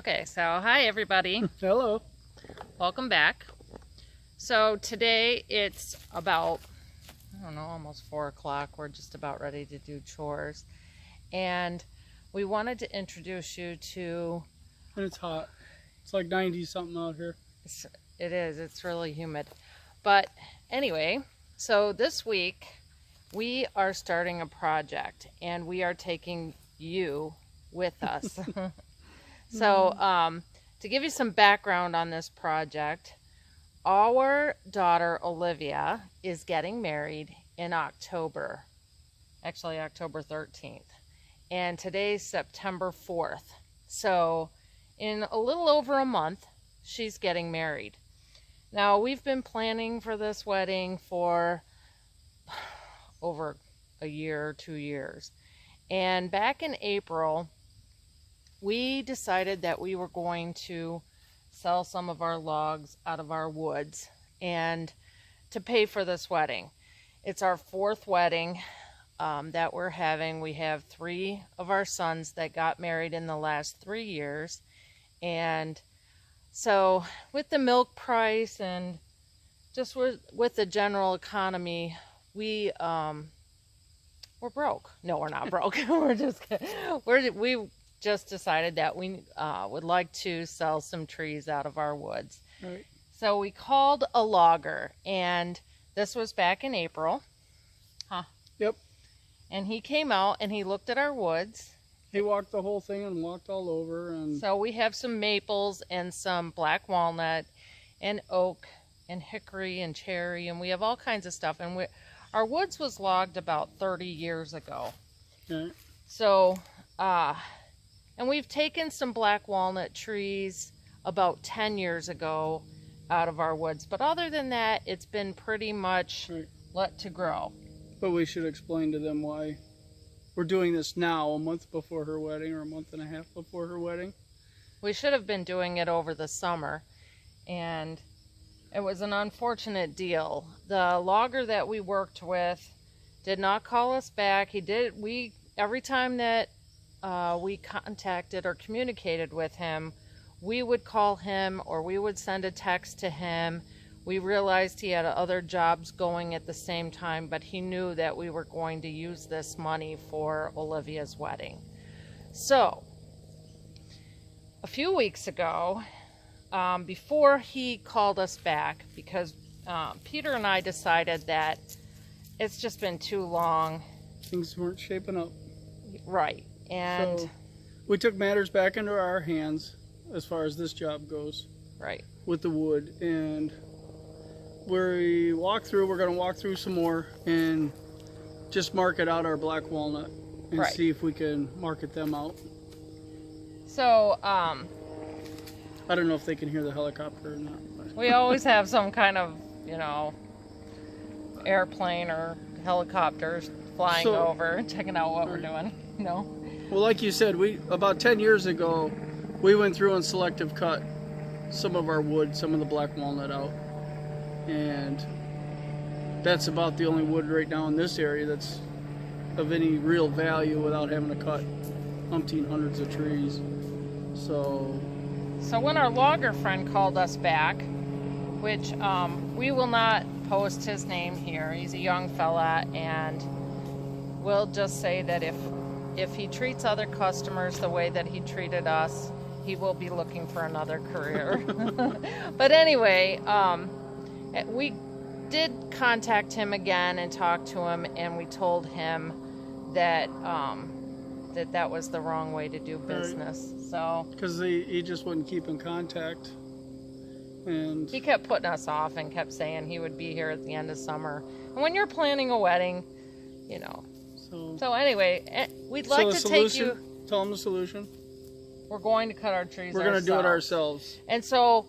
Okay, so hi everybody. Hello. Welcome back. So today it's about, I don't know, almost 4 o'clock. We're just about ready to do chores. And we wanted to introduce you to... And it's hot. It's like 90 something out here. It is. It's really humid. But anyway, so this week we are starting a project and we are taking you with us. So to give you some background on this project, our daughter Olivia is getting married in October, actually October 13th, and today's September 4th. So in a little over a month, she's getting married. Now, we've been planning for this wedding for over a year, 2 years. And back in April, we decided that we were going to sell some of our logs out of our woods and to pay for this wedding. It's our 4th wedding that we're having. We have 3 of our sons that got married in the last 3 years. And so with the milk price and just with the general economy, we're broke. No, we're not broke. We just decided that we would like to sell some trees out of our woods. Right. So we called a logger, and this was back in April. Yep. And he came out and he looked at our woods. He walked the whole thing and walked all over. And so we have some maples and some black walnut and oak and hickory and cherry, and we have all kinds of stuff. And our woods was logged about 30 years ago. Okay. So, and we've taken some black walnut trees about 10 years ago out of our woods. But other than that, it's been pretty much let to grow. But we should explain to them why we're doing this now, a month before her wedding, or a month and a half before her wedding. We should have been doing it over the summer, and it was an unfortunate deal. The logger that we worked with did not call us back. Every time that we contacted or communicated with him, we would call him or we would send a text to him. We realized he had other jobs going at the same time, but he knew that we were going to use this money for Olivia's wedding. So, a few weeks ago, before he called us back, because Peter and I decided that it's just been too long. Things weren't shaping up. Right. And so we took matters back into our hands as far as this job goes. Right. With the wood. And we're going to walk through some more and just market out our black walnut and see if we can market them out. So, I don't know if they can hear the helicopter or not. But. We always have some kind of, airplane or helicopters flying over, checking out what we're doing. No. Well, like you said, about 10 years ago, we went through and selective cut some of our wood, some of the black walnut out. And that's about the only wood right now in this area that's of any real value without having to cut umpteen hundreds of trees. So when our logger friend called us back, which we will not post his name here, he's a young fella, and we'll just say that if he treats other customers the way that he treated us, he will be looking for another career. But anyway, we did contact him again and talk to him, and we told him that that was the wrong way to do business. So because he just wouldn't keep in contact, and he kept putting us off and kept saying he would be here at the end of summer. And when you're planning a wedding, So anyway, we'd like to take you. Tell them the solution. We're going to cut our trees. We're going to do it ourselves. And so,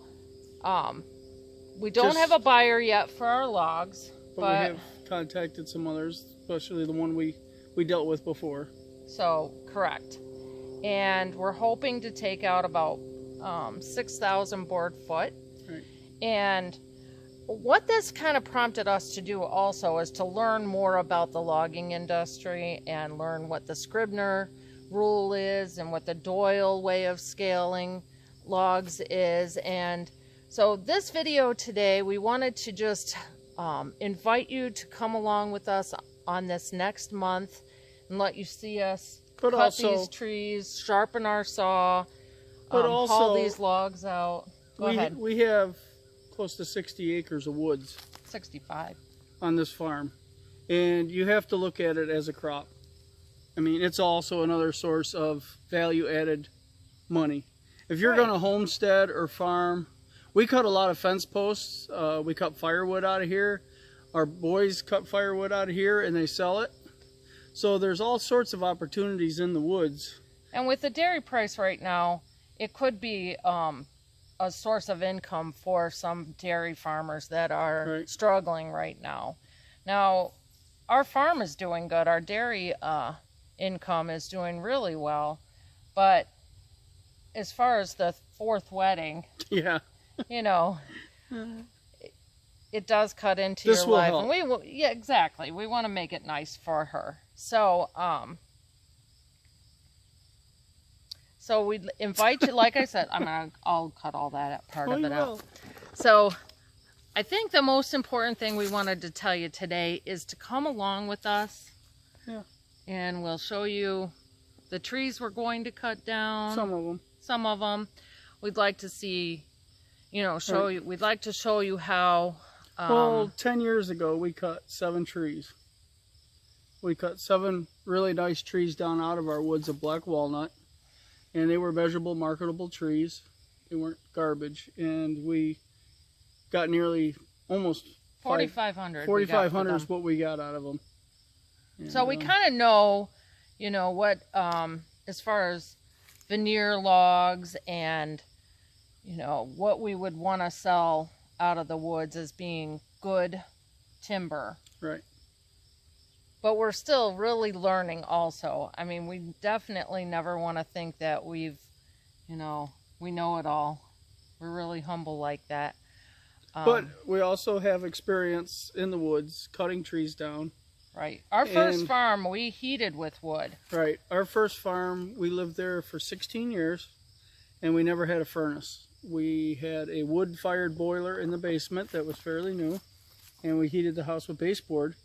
we don't have a buyer yet for our logs, but we have contacted some others, especially the one we dealt with before. So correct, and we're hoping to take out about 6,000 board foot. Right. And what this kind of prompted us to do also is to learn more about the logging industry and learn what the Scribner rule is and what the Doyle way of scaling logs is. And so this video today, we wanted to just invite you to come along with us on this next month and let you see us cut these trees, sharpen our saw, haul these logs out. Go ahead. We have close to 60 acres of woods. 65. On this farm. And you have to look at it as a crop. I mean, it's also another source of value-added money. If you're going to homestead or farm, we cut a lot of fence posts. We cut firewood out of here. Our boys cut firewood out of here and they sell it. So there's all sorts of opportunities in the woods. And with the dairy price right now, it could be a source of income for some dairy farmers that are struggling right now. Now, our farm is doing good. Our dairy income is doing really well. But as far as the fourth wedding, yeah, you know, it does cut into your life. Help. And we will, yeah, exactly. We want to make it nice for her. So, so we invite you, like I said, I'll cut all that part of it out. So I think the most important thing we wanted to tell you today is to come along with us. Yeah. And we'll show you the trees we're going to cut down. Some of them. Some of them. We'd like to see, you know, we'd like to show you how. Well, 10 years ago, we cut 7 trees. We cut 7 really nice trees down out of our woods of black walnut. And they were measurable, marketable trees. They weren't garbage. And we got nearly almost 4,500. 4,500 is what we got out of them. And, so we kind of know, you know, what, as far as veneer logs and, you know, what we would want to sell out of the woods as being good timber. Right. But we're still really learning also. I mean, we definitely never want to think that we know it all. We're really humble like that. But we also have experience in the woods, cutting trees down. Right. Our first farm, we heated with wood. Right. Our first farm, we lived there for 16 years, and we never had a furnace. We had a wood-fired boiler in the basement that was fairly new, and we heated the house with baseboard,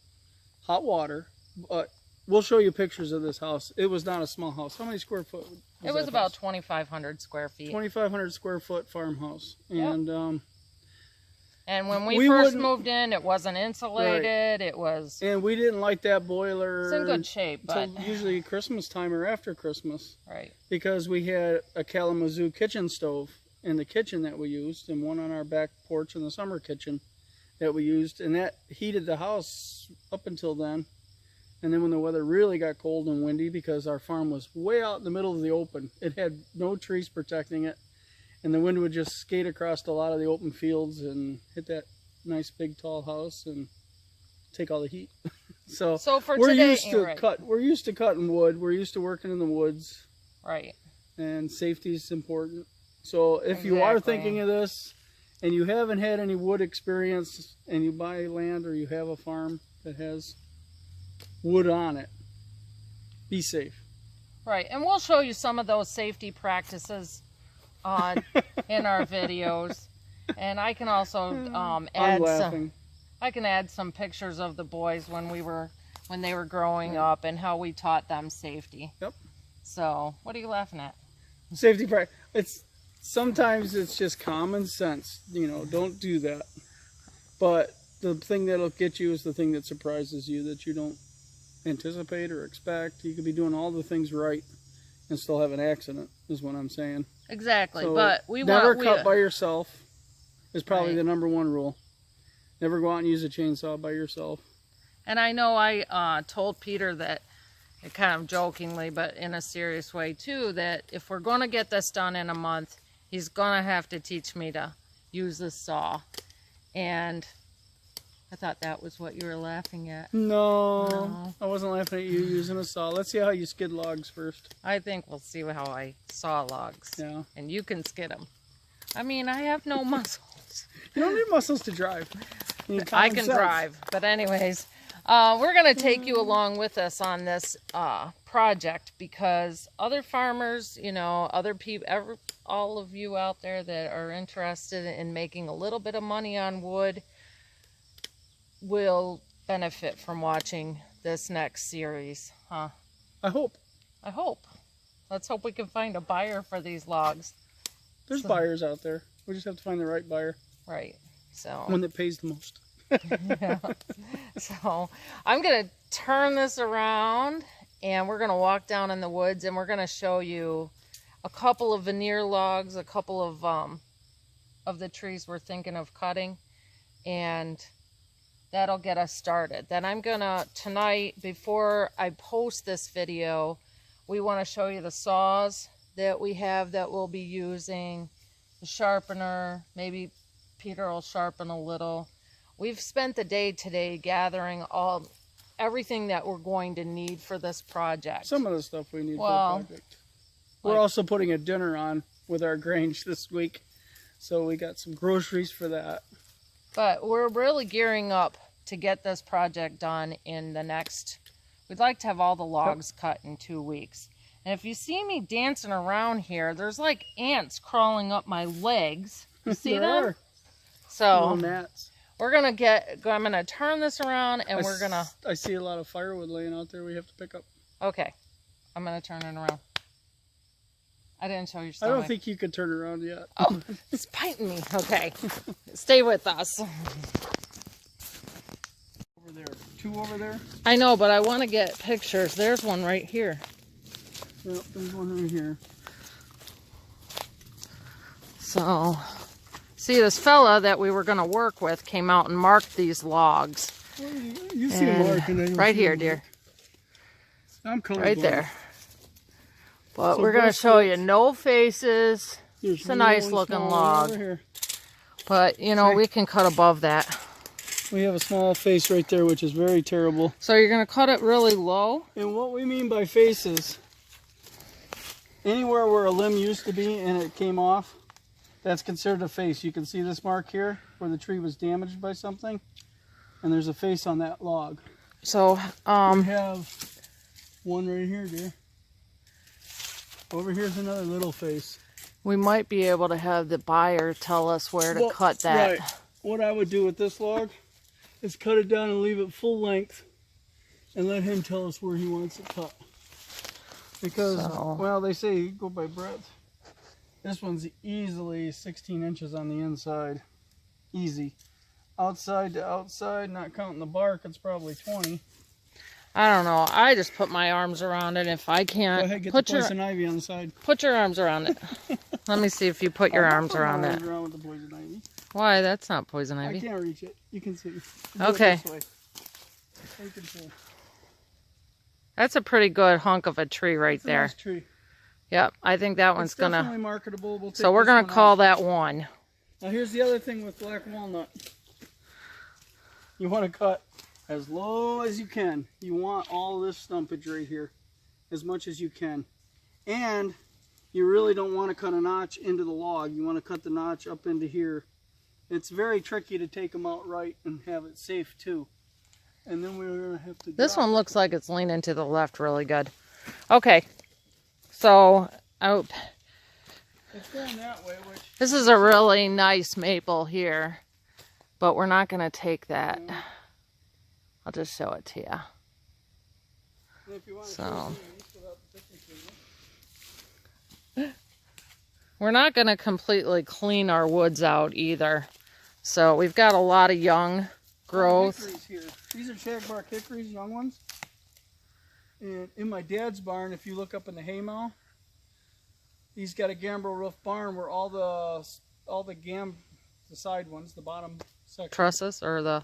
hot water. But we'll show you pictures of this house. It was not a small house. How many square foot was it? Was about 2,500 square feet. 2,500 square foot farmhouse. And and when we first moved in, it wasn't insulated. It was. And we didn't like that boiler. It's in good shape, but usually Christmas time or after Christmas. Right. Because we had a Kalamazoo kitchen stove in the kitchen that we used, and one on our back porch in the summer kitchen that we used, and that heated the house up until then. And then when the weather really got cold and windy, because our farm was way out in the middle of the open, it had no trees protecting it, and the wind would just skate across a lot of the open fields and hit that nice big tall house and take all the heat. So for we're today, used to we're used to cutting wood. We're used to working in the woods. Right. And safety is important. So if you are thinking of this and you haven't had any wood experience and you buy land or you have a farm that has wood on it, be safe. Right. And we'll show you some of those safety practices in our videos. And I can also add some pictures of the boys when they were growing up and how we taught them safety. Yep. So, what are you laughing at? Safety practice. Sometimes it's just common sense, you know, don't do that. But the thing that'll get you is the thing that surprises you, that you don't anticipate or expect. You could be doing all the things right and still have an accident, is what I'm saying. Exactly. So but never cut by yourself is probably the #1 rule. Never go out and use a chainsaw by yourself. And I know I told Peter that, kind of jokingly, but in a serious way too, that if we're going to get this done in a month, he's going to have to teach me to use this saw. And I thought that was what you were laughing at. No, I wasn't laughing at you using a saw. Let's see how you skid logs first. I think we'll see how I saw logs. Yeah. And you can skid them. I mean, I have no muscles. You don't need muscles to drive. I can drive. But anyways, we're going to take you along with us on this project because other farmers, you know, other people, all of you out there that are interested in making a little bit of money on wood will benefit from watching this next series, huh? I hope. I hope. Let's hope we can find a buyer for these logs. There's buyers out there. We just have to find the right buyer. Right. So one that pays the most. yeah. So I'm going to turn this around and we're going to walk down in the woods and we're going to show you a couple of veneer logs, a couple of the trees we're thinking of cutting, and that'll get us started. Then I'm gonna, tonight, before I post this video, we want to show you the saws that we have that we'll be using, the sharpener, maybe Peter will sharpen a little. We've spent the day today gathering everything that we're going to need for this project. Some of the stuff we need for the project. We're also putting a dinner on with our Grange this week, so we got some groceries for that. But we're really gearing up to get this project done in the next, we'd like to have all the logs cut in 2 weeks. And if you see me dancing around here, there's like ants crawling up my legs. You see them? So gnats. We're gonna I'm gonna turn this around and we're gonna. I see a lot of firewood laying out there we have to pick up. Okay, I'm gonna turn it around. I didn't show your stomach. I don't think you could turn around yet. Oh, it's biting me. Okay, stay with us. Over there, 2 over there. I know, but I want to get pictures. There's one right here. Yep, there's one right here. So, see, this fella that we were going to work with came out and marked these logs. Well, you see a mark and then right here, dear. I'm colorblind. Right there. But we're going to show you no faces. It's a nice looking log. But, you know, we can cut above that. We have a small face right there, which is very terrible. So you're going to cut it really low? And what we mean by faces, anywhere where a limb used to be and it came off, that's considered a face. You can see this mark here where the tree was damaged by something. And there's a face on that log. So, we have one right here, dear. Over here's another little face. We might be able to have the buyer tell us where to cut that. Right. What I would do with this log is cut it down and leave it full length and let him tell us where he wants it cut. Because, well, they say you go by breadth. This one's easily 16 inches on the inside. Easy. Outside to outside, not counting the bark, it's probably 20. I don't know. I just put my arms around it. If I can't, go ahead, get the poison ivy on the side. Put your arms around it. Let me see if you put your arms around it. Around with the poison ivy. Why? That's not poison ivy. I can't reach it. You can see. Okay. That's a pretty good hunk of a tree right there. Nice tree. Yep, I think that one's gonna. Definitely marketable. So we're gonna call that one. Now here's the other thing with black walnut. You want to cut as low as you can. You want all this stumpage right here, as much as you can. And you really don't want to cut a notch into the log. You want to cut the notch up into here. It's very tricky to take them out right and have it safe too. And then we're going to have to... This one looks like it's leaning to the left really good. Okay, so it's going that way, which... This is a really nice maple here, but we're not going to take that. I'll just show it to you. So we're not going to completely clean our woods out either. So we've got a lot of young growth. Here. These are shagbark hickories, young ones. And in my dad's barn, if you look up in the haymow, he's got a gambrel roof barn where all the side ones, the bottom section, trusses or the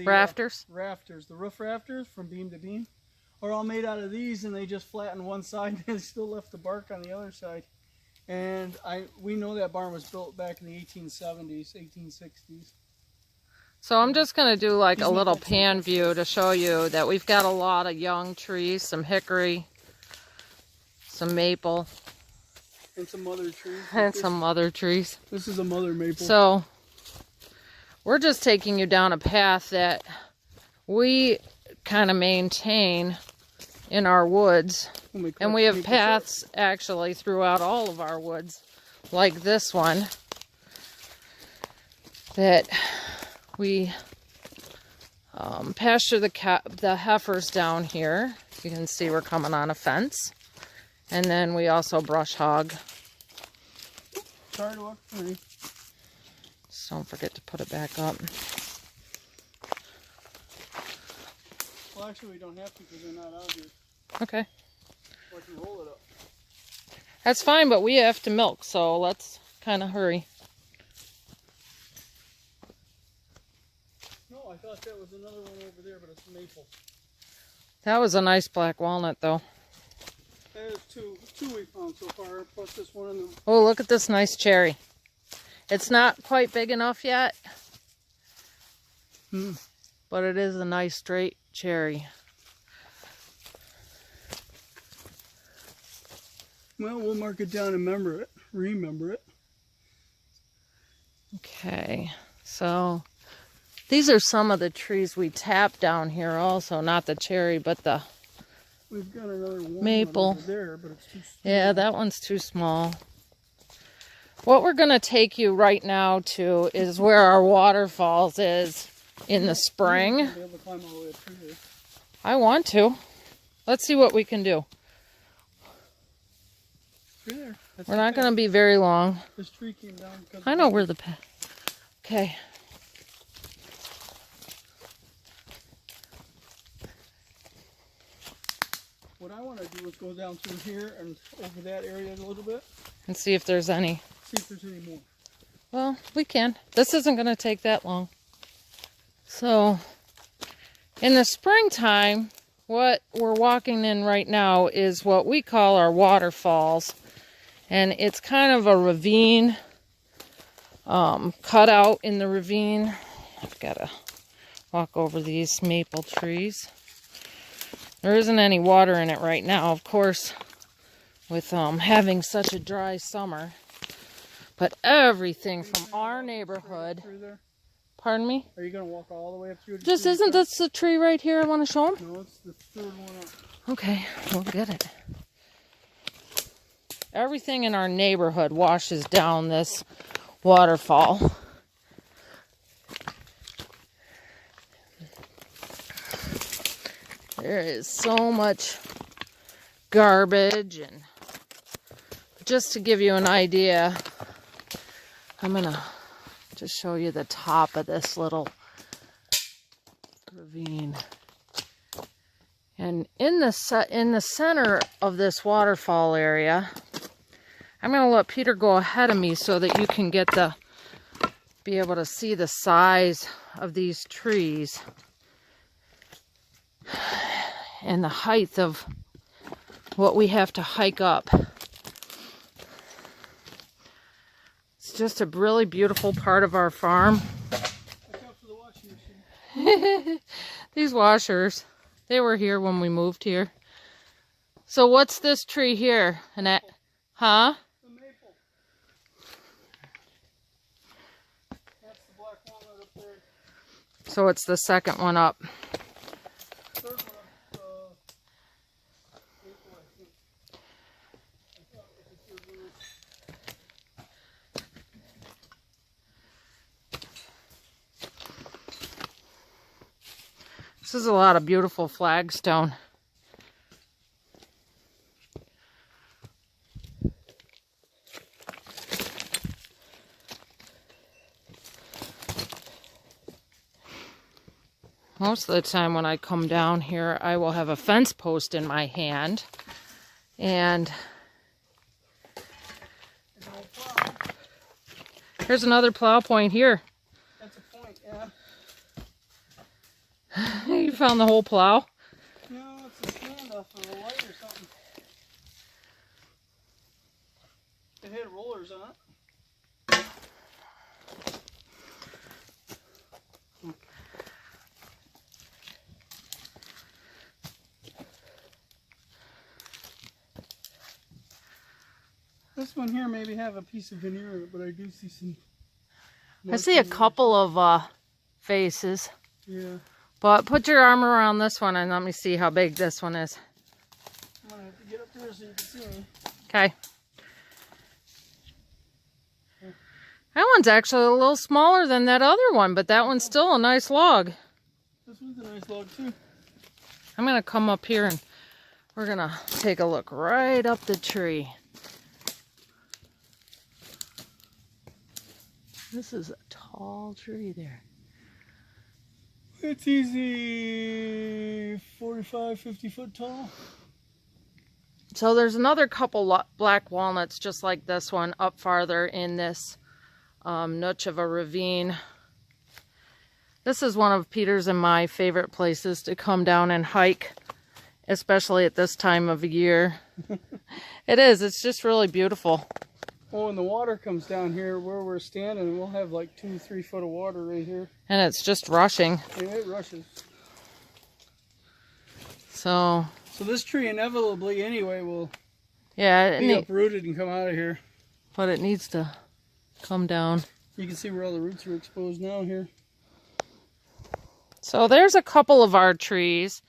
rafters, the roof rafters from beam to beam, are all made out of these, and they just flatten one side and they still left the bark on the other side. And we know that barn was built back in the 1870s, 1860s. So I'm just going to do like a little pan view to show you that we've got a lot of young trees, some hickory, some maple. And some other trees. And some other trees. This is a mother maple. So we're just taking you down a path that we kind of maintain in our woods. And we have paths actually throughout all of our woods. like this one that we pasture the heifers down here. You can see we're coming on a fence. And then we also brush hog. Sorry to walk through. Just don't forget to put it back up. Well, actually, we don't have to because they're not out here. Okay. I can roll it up. That's fine, but we have to milk, so let's kind of hurry. No, I thought that was another one over there, but it's maple. That was a nice black walnut, though. That is two we found so far, plus this one in the... Oh, look at this nice cherry. It's not quite big enough yet, but it is a nice straight cherry. Well, we'll mark it down and remember it. Okay, so these are some of the trees we tapped down here also, not the cherry, but the We've got another one maple. over there, but it's too small. Yeah, that one's too small. What we're going to take you right now to is where our waterfalls is in the spring. You'll be able to climb all the way up through there. I want to. Let's see what we can do. Through there. That's We're not going to be very long. This tree came down because I know where the path. Okay. What I want to do is go down through here and over that area a little bit. And see if there's any. See if there's any more. Well, we can. This isn't going to take that long. So, in the springtime, what we're walking in right now is what we call our waterfalls. And it's kind of a ravine, cut out in the ravine. I've got to walk over these maple trees. There isn't any water in it right now, of course, with having such a dry summer. But everything from our neighborhood... Pardon me? Are you going to walk all the way up through? Just isn't this the tree right here I want to show them? No, it's the third one up. Okay, we'll get it. Everything in our neighborhood washes down this waterfall. There is so much garbage, and just to give you an idea, I'm gonna just show you the top of this little ravine. And in the center of this waterfall area, I'm gonna let Peter go ahead of me so that you can be able to see the size of these trees and the height of what we have to hike up. It's just a really beautiful part of our farm. These washers, they were here when we moved here. So what's this tree here, Annette? Huh? The maple. That's the black walnut up there. So it's the second one up. Third one up, maple, I think. I thought it was the third one up. This is a lot of beautiful flagstone. Most of the time when I come down here, I will have a fence post in my hand. And here's another plow point here. That's a point, yeah. You found the whole plow? No, it's a standoff of a light or something. It had rollers on it. This one here maybe have a piece of veneer in it, but I do see some... I see a couple of faces. Yeah. But put your arm around this one and let me see how big this one is. I'm going to have to get up there so you can see me. Okay. That one's actually a little smaller than that other one, but that one's still a nice log. This one's a nice log too. I'm going to come up here and we're going to take a look right up the tree. This is a tall tree there. It's easy 45, 50 foot tall. So there's another couple black walnuts just like this one up farther in this niche of a ravine. This is one of Peter's and my favorite places to come down and hike, especially at this time of year. It is. It's just really beautiful. Oh, when the water comes down here where we're standing, we'll have like 2-3 foot of water right here. And it's just rushing. Yeah, it rushes. So this tree inevitably anyway will be uprooted and come out of here. But it needs to come down. You can see where all the roots are exposed now here. So there's a couple of our trees.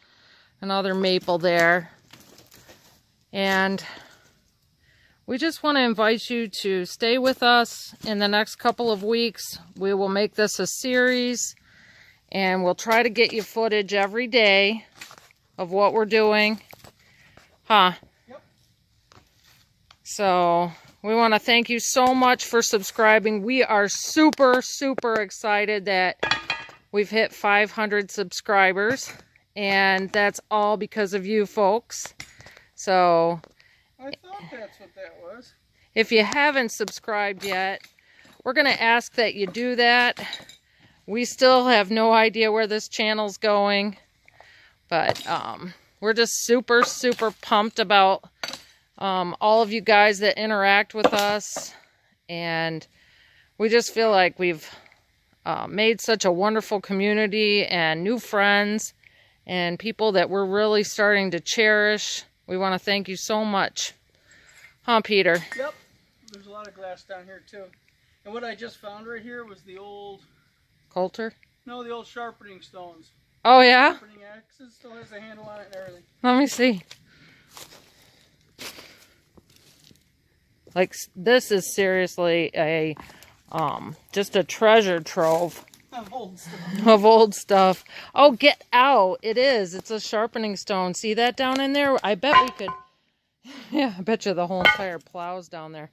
Another maple there. And we just want to invite you to stay with us in the next couple of weeks. We will make this a series and we'll try to get you footage every day of what we're doing. Huh? Yep. So we want to thank you so much for subscribing. We are super, super excited that we've hit 500 subscribers. And that's all because of you folks. So I thought that's what that was. if you haven't subscribed yet, we're going to ask that you do that. We still have no idea where this channel's going, but we're just super, super pumped about all of you guys that interact with us, and we just feel like we've made such a wonderful community and new friends and people that we're really starting to cherish. We want to thank you so much. Huh, Peter? Yep. There's a lot of glass down here, too. And what I just found right here was the old... Coulter? No, the old sharpening stones. Oh, yeah? Sharpening axes still has a handle on it and everything. Let me see. Like, this is seriously a, just a treasure trove. Of old stuff. Of old stuff. Oh, get out. It is. It's a sharpening stone. See that down in there? I bet we could... Yeah, I bet you the whole entire plow's down there.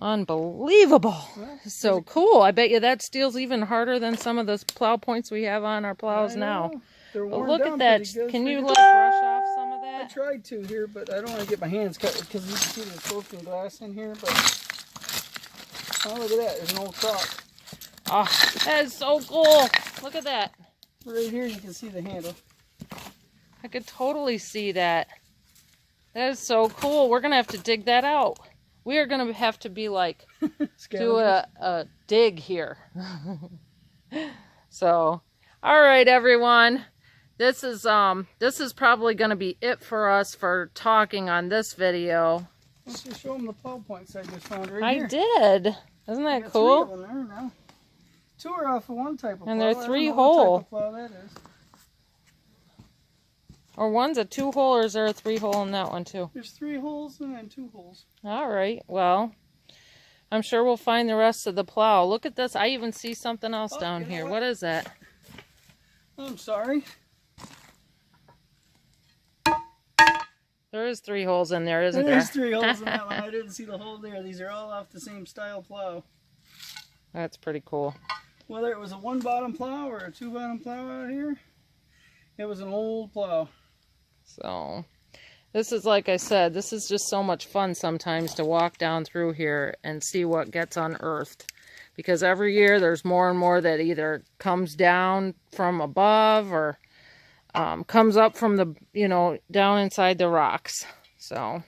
Unbelievable. So cool. I bet you that steel's even harder than some of the plow points we have on our plows now. They're But worn look down at that. pretty good. Can you like brush off some of I that? tried to here, but I don't want to get my hands cut because you can see the soaking glass in here. But oh, look at that. There's an old crock. Oh, that is so cool. Look at that. Right here you can see the handle. I could totally see that. That is so cool. We're going to have to dig that out. We are going to have to be like, do a dig here. So, all right, everyone. This is probably going to be it for us for talking on this video. Let's just show them the plow points I just found right here. I did. Isn't that cool? 3 of them there now. 2 are off of one type of plow. And they're I don't know 3-hole. what type of plow that is. Or one's a 2-hole, or is there a 3-hole in that one too? There's 3 holes and then 2 holes. All right. Well, I'm sure we'll find the rest of the plow. Look at this. I even see something else down here. What is that? I'm sorry. There is 3 holes in there, isn't there? There's 3 holes in that one. I didn't see the hole there. These are all off the same style plow. That's pretty cool. Whether it was a 1-bottom plow or a 2-bottom plow out here, it was an old plow. So, this is, like I said, this is just so much fun sometimes to walk down through here and see what gets unearthed. Because every year there's more and more that either comes down from above or comes up from the, down inside the rocks. So,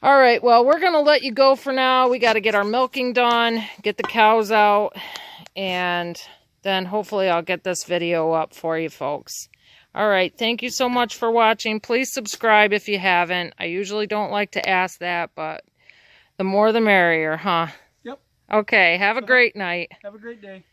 all right, well, we're going to let you go for now. We got to get our milking done, get the cows out, and then hopefully I'll get this video up for you folks. All right, thank you so much for watching. Please subscribe if you haven't. I usually don't like to ask that, but the more the merrier, huh? Yep. Okay, have a great night. Have a great day.